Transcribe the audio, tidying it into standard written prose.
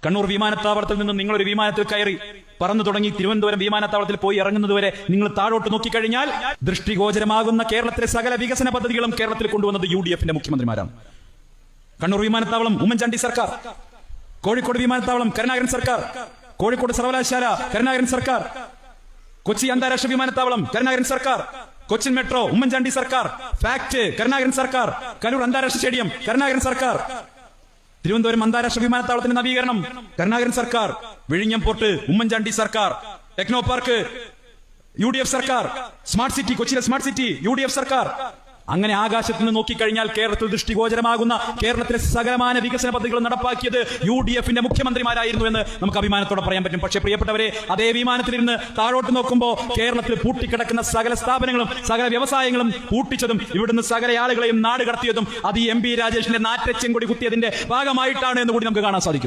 കണ്ണൂർ വിമാനത്താവളത്തിൽ നിന്ന് നിങ്ങളൊരു വിമാനത്തിൽ കയറി പറന്നു തുടങ്ങി തിരുവനന്തപുരം വിമാനത്താവളത്തിൽ പോയി ഇറങ്ങുന്നതുവരെ നിങ്ങൾ താഴോട്ട് നോക്കിക്കഴിഞ്ഞാൽ ദൃഷ്ടിഗോചരമാകുന്ന കേരളത്തിലെ സകല വികസന പദ്ധതികളും കേരളത്തിൽ കൊണ്ടുവന്നത് UDF-ന്റെ മുഖ്യമന്ത്രിമാരാണ്. കണ്ണൂർ വിമാനത്താവളം ഉമ്മൻചാണ്ടി സർക്കാർ, കോഴിക്കോട് വിമാനത്താവളം കരുണാകരൻ സർക്കാർ, കോഴിക്കോട് സർവകലാശാല കരുണാകരൻ സർക്കാർ, കൊച്ചി അന്താരാഷ്ട്ര വിമാനത്താവളം കരുണാകരൻ സർക്കാർ, കൊച്ചിൻ മെട്രോ ഉമ്മൻചാണ്ടി സർക്കാർ, ഫാക്ട് കരുണാകരൻ സർക്കാർ, കലൂർ അന്താരാഷ്ട്ര സ്റ്റേഡിയം കരുണാകരൻ സർക്കാർ, തിരുവനന്തപുരം അന്താരാഷ്ട്ര വിമാനത്താവളത്തിന്റെ നവീകരണം കരുണാകരൻ സർക്കാർ, വിഴിഞ്ഞം പോർട്ട് ഉമ്മൻചാണ്ടി സർക്കാർ, ടെക്നോ പാർക്ക് UDF സർക്കാർ, സ്മാർട്ട് സിറ്റി കൊച്ചിയിലെ സ്മാർട്ട് സിറ്റി UDF സർക്കാർ. അങ്ങനെ ആകാശത്ത് നിന്ന് നോക്കിക്കഴിഞ്ഞാൽ കേരളത്തിൽ ദൃഷ്ടിഗോചരമാകുന്ന കേരളത്തിലെ സകലമാന വികസന പദ്ധതികൾ നടപ്പാക്കിയത് UDF-ന്റെ മുഖ്യമന്ത്രിമാരായിരുന്നു എന്ന് നമുക്ക് അഭിമാനത്തോടെ പറയാൻ പറ്റും. പക്ഷേ പ്രിയപ്പെട്ടവരെ, അതേ വിമാനത്തിലിരുന്ന് താഴോട്ട് നോക്കുമ്പോൾ കേരളത്തിൽ പൂട്ടിക്കിടക്കുന്ന സകല സ്ഥാപനങ്ങളും സകല വ്യവസായങ്ങളും പൂട്ടിച്ചതും ഇവിടുന്ന് സകല ആളുകളെയും നാട് കടത്തിയതും അത് ഈ MP രാജേഷിന്റെ നാറ്റച്ചെങ്കൊടി കുത്തിയതിന്റെ ഭാഗമായിട്ടാണ് എന്ന് കൂടി നമുക്ക് കാണാൻ സാധിക്കും.